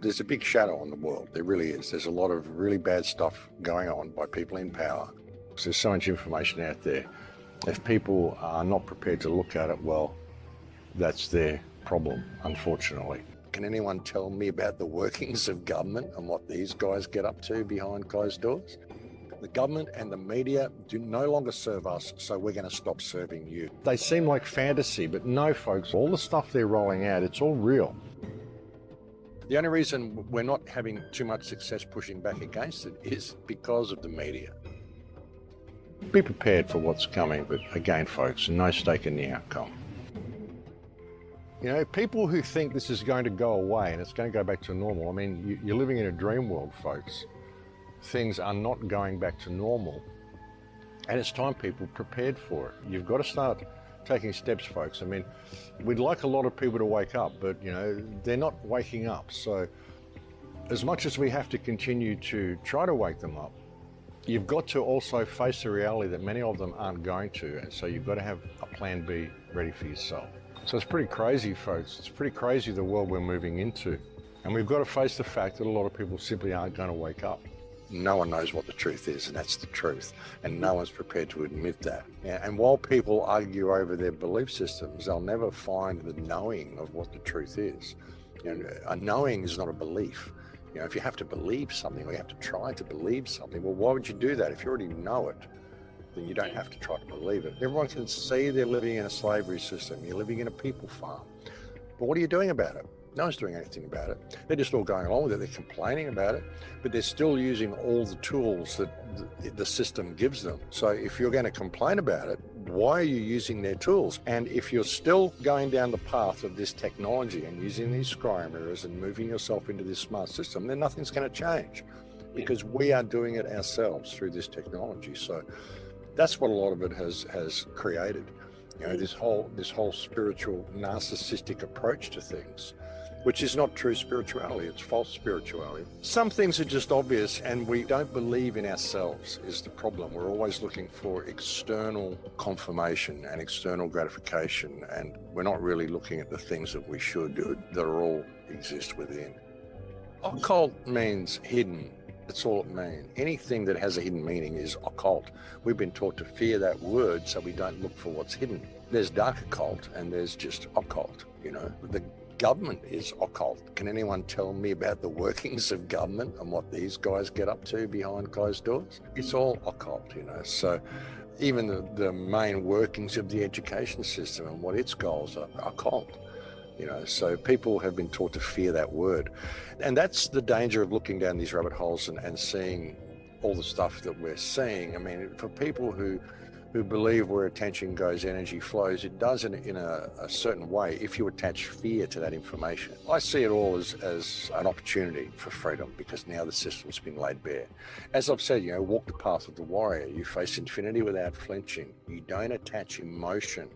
There's a big shadow on the world. There really is. There's a lot of really bad stuff going on by people in power. There's so much information out there. If people are not prepared to look at it, well, that's their problem, unfortunately. Can anyone tell me about the workings of government and what these guys get up to behind closed doors? The government and the media do no longer serve us, so we're going to stop serving you. They seem like fantasy, but no, folks, all the stuff they're rolling out, it's all real. The only reason we're not having too much success pushing back against it is because of the media. Be prepared for what's coming, but again, folks, no stake in the outcome. You know, people who think this is going to go away and it's going to go back to normal, I mean, you're living in a dream world, folks. Things are not going back to normal, and it's time people prepared for it. You've got to start taking steps, folks. I mean, we'd like a lot of people to wake up, but, you know, they're not waking up. So as much as we have to continue to try to wake them up, you've got to also face the reality that many of them aren't going to, and so you've got to have a plan B ready for yourself. So it's pretty crazy, folks. It's pretty crazy, the world we're moving into. And we've got to face the fact that a lot of people simply aren't going to wake up. No one knows what the truth is, and that's the truth. And no one's prepared to admit that. And while people argue over their belief systems, they'll never find the knowing of what the truth is. You know, a knowing is not a belief. You know, if you have to believe something, or you have to try to believe something, well, why would you do that? If you already know it, then you don't have to try to believe it. Everyone can see they're living in a slavery system. You're living in a people farm. But what are you doing about it? No one's doing anything about it. They're just all going along with it. They're complaining about it, but they're still using all the tools that the system gives them. So if you're going to complain about it, why are you using their tools? And if you're still going down the path of this technology and using these scry mirrors and moving yourself into this smart system, then nothing's going to change, because we are doing it ourselves through this technology. So that's what a lot of it has created. You know, this whole spiritual narcissistic approach to things, which is not true spirituality, it's false spirituality. Some things are just obvious, and we don't believe in ourselves is the problem. We're always looking for external confirmation and external gratification, and we're not really looking at the things that we should do that are all exist within. Occult means hidden. That's all it means. Anything that has a hidden meaning is occult. We've been taught to fear that word so we don't look for what's hidden. There's dark occult and there's just occult, you know. The government is occult. Can anyone tell me about the workings of government and what these guys get up to behind closed doors? It's all occult, you know. So even the main workings of the education system and what its goals are occult. You know, so people have been taught to fear that word. And that's the danger of looking down these rabbit holes and seeing all the stuff that we're seeing. I mean, for people who believe where attention goes, energy flows, it does in a certain way if you attach fear to that information. I see it all as an opportunity for freedom, because now the system's been laid bare. As I've said, you know, walk the path of the warrior. You face infinity without flinching. You don't attach emotion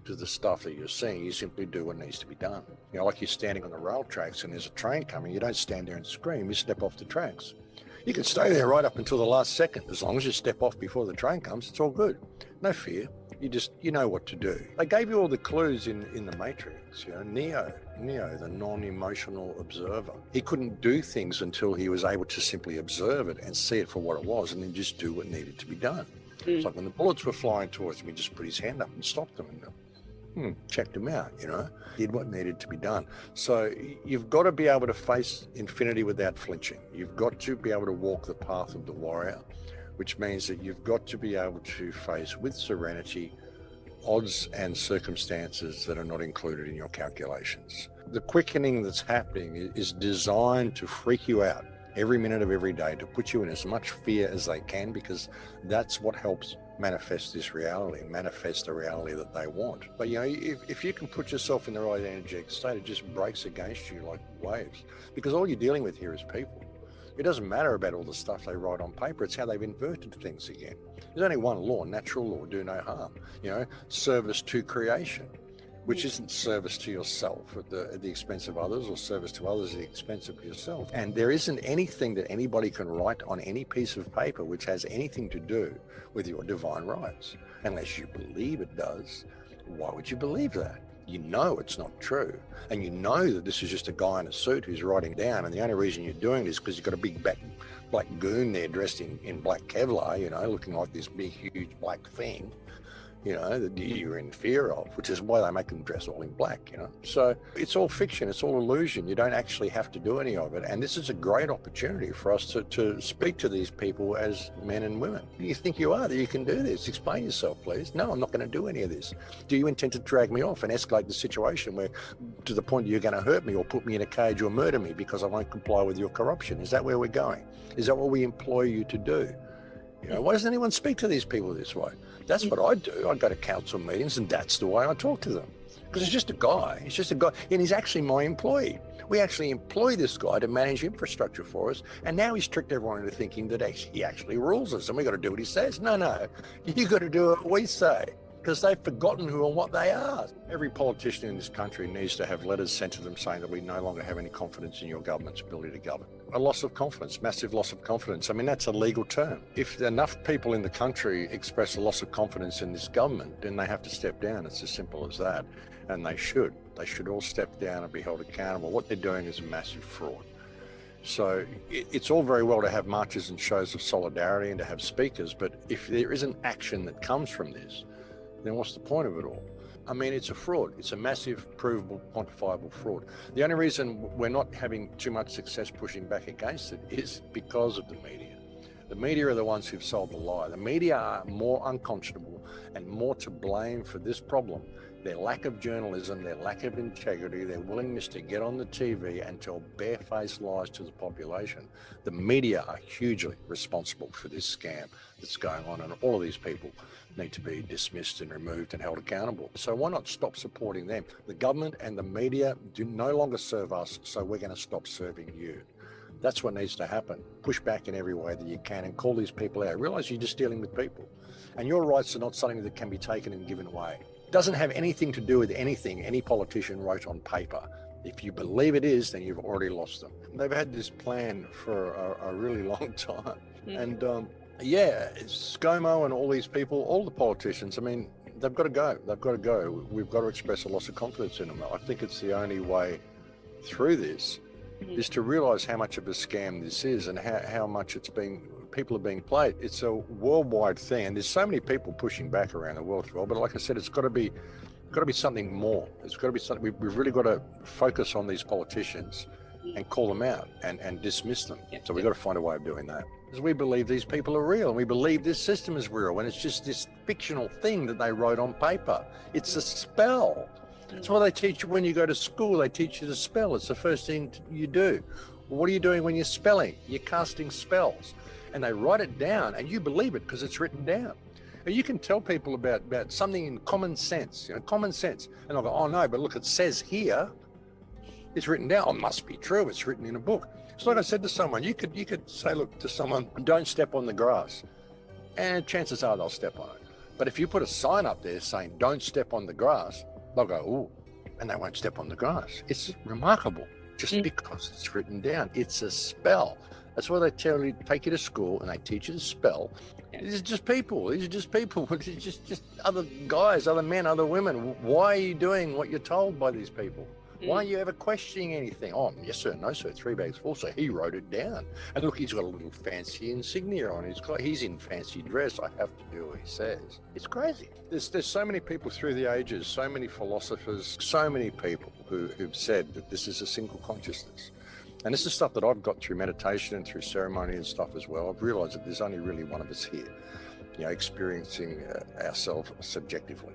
to the stuff that you're seeing. You simply do what needs to be done. You know, like you're standing on the rail tracks and there's a train coming, you don't stand there and scream, you step off the tracks. You can stay there right up until the last second. As long as you step off before the train comes, it's all good. No fear. You know what to do. They gave you all the clues in the Matrix. You know, Neo, the non-emotional observer. He couldn't do things until he was able to simply observe it and see it for what it was, and then just do what needed to be done. It's like when the bullets were flying towards him, he just put his hand up and stopped them and checked him out, you know, did what needed to be done. So you've got to be able to face infinity without flinching. You've got to be able to walk the path of the warrior, which means that you've got to be able to face with serenity odds and circumstances that are not included in your calculations. The quickening that's happening is designed to freak you out every minute of every day, to put you in as much fear as they can, because that's what helps manifest this reality, manifest the reality that they want. But you know, if you can put yourself in the right energetic state, it just breaks against you like waves, because all you're dealing with here is people. It doesn't matter about all the stuff they write on paper, it's how they've inverted things again. There's only one law, natural law, do no harm, you know, service to creation, which isn't service to yourself at the expense of others, or service to others at the expense of yourself. And there isn't anything that anybody can write on any piece of paper which has anything to do with your divine rights, unless you believe it does. Why would you believe that? You know it's not true. And you know that this is just a guy in a suit who's writing down, and the only reason you're doing this is because you've got a big black goon there dressed in black Kevlar, you know, looking like this big, huge black thing, you know, that you're in fear of, which is why they make them dress all in black, you know. So it's all fiction, it's all illusion. You don't actually have to do any of it. And this is a great opportunity for us to speak to these people as men and women. You think you are, that you can do this? Explain yourself, please. No, I'm not going to do any of this. Do you intend to drag me off and escalate the situation where, to the point you're going to hurt me or put me in a cage or murder me because I won't comply with your corruption? Is that where we're going? Is that what we employ you to do? You know, why doesn't anyone speak to these people this way? That's what I do. I go to council meetings, and that's the way I talk to them. Because it's just a guy. It's just a guy, and he's actually my employee. We actually employ this guy to manage infrastructure for us, and now he's tricked everyone into thinking that he actually rules us, and we got to do what he says. No, you got to do what we say, because they've forgotten who and what they are. Every politician in this country needs to have letters sent to them saying that we no longer have any confidence in your government's ability to govern. A loss of confidence, massive loss of confidence. I mean, that's a legal term. If enough people in the country express a loss of confidence in this government, then they have to step down. It's as simple as that. And they should. They should all step down and be held accountable. What they're doing is a massive fraud. So it's all very well to have marches and shows of solidarity and to have speakers, but if there isn't action that comes from this, then what's the point of it all? I mean, it's a fraud. It's a massive, provable, quantifiable fraud. The only reason we're not having too much success pushing back against it is because of the media. The media are the ones who've sold the lie. The media are more unconscionable and more to blame for this problem. Their lack of journalism, their lack of integrity, their willingness to get on the TV and tell barefaced lies to the population. The media are hugely responsible for this scam that's going on, and all of these people need to be dismissed and removed and held accountable. So why not stop supporting them? The government and the media do no longer serve us, so we're going to stop serving you. That's what needs to happen. Push back in every way that you can and call these people out. Realize you're just dealing with people, and your rights are not something that can be taken and given away. It doesn't have anything to do with anything any politician wrote on paper. If you believe it is, then you've already lost them. They've had this plan for a really long time. And it's ScoMo and all these people, all the politicians, I mean, they've got to go. They've got to go. We've got to express a loss of confidence in them. I think it's the only way through this is to realize how much of a scam this is and how much people are being played. It's a worldwide thing, and there's so many people pushing back around the world as well. But like I said, it's got to be something more. It's got to be something. We've really got to focus on these politicians and call them out and dismiss them. So we've got to find a way of doing that. Because we believe these people are real, and we believe this system is real, and it's just this fictional thing that they wrote on paper. It's a spell. That's what they teach you when you go to school. They teach you to spell. It's the first thing you do. Well, what are you doing when you're spelling? You're casting spells. And they write it down, and you believe it because it's written down. And you can tell people about something in common sense, common sense. And they'll go, oh no, but look, it says here, it's written down. Oh, it must be true. It's written in a book. It's like I said to someone, you could say, look, to someone, don't step on the grass. And chances are they'll step on it. But if you put a sign up there saying, don't step on the grass, they'll go, ooh, and they won't step on the grass. It's remarkable just because it's written down. It's a spell. That's why they take you to school and they teach you to spell. These are just people. These are just people. It's just other guys, other men, other women. Why are you doing what you're told by these people? Why are you ever questioning anything? Oh, yes, sir. No, sir. 3 bags full. So he wrote it down. And look, he's got a little fancy insignia on. He's in fancy dress. I have to do what he says. It's crazy. There's so many people through the ages, so many philosophers, so many people who've said that this is a single consciousness. And this is stuff that I've got through meditation and through ceremony and stuff as well. I've realized that there's only really one of us here, experiencing ourselves subjectively.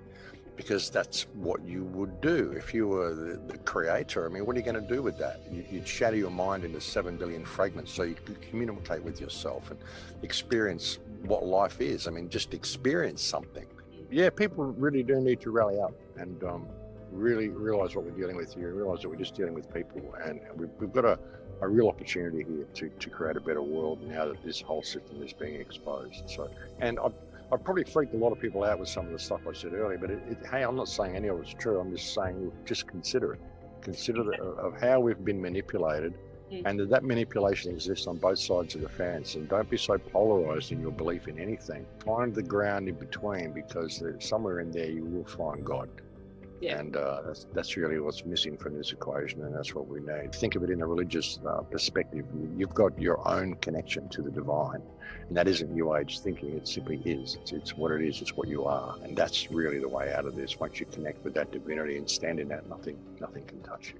Because that's what you would do if you were the creator. I mean, what are you going to do with that? You'd shatter your mind into 7 billion fragments so you could communicate with yourself and experience what life is. I mean, just experience something. Yeah, people really do need to rally up and really realize what we're dealing with here, realize that we're just dealing with people. And we've got a real opportunity here to create a better world now that this whole system is being exposed. So, and I've probably freaked a lot of people out with some of the stuff I said earlier, but hey, I'm not saying any of it's true. I'm just saying, just consider it. Consider of how we've been manipulated and that manipulation exists on both sides of the fence. And don't be so polarized in your belief in anything. Find the ground in between, because somewhere in there you will find God. Yeah. And that's really what's missing from this equation, and that's what we need. Think of it in a religious perspective. You've got your own connection to the divine, and that isn't New Age thinking. It simply is. It's what it is. It's what you are, and that's really the way out of this. Once you connect with that divinity and stand in that, nothing can touch you.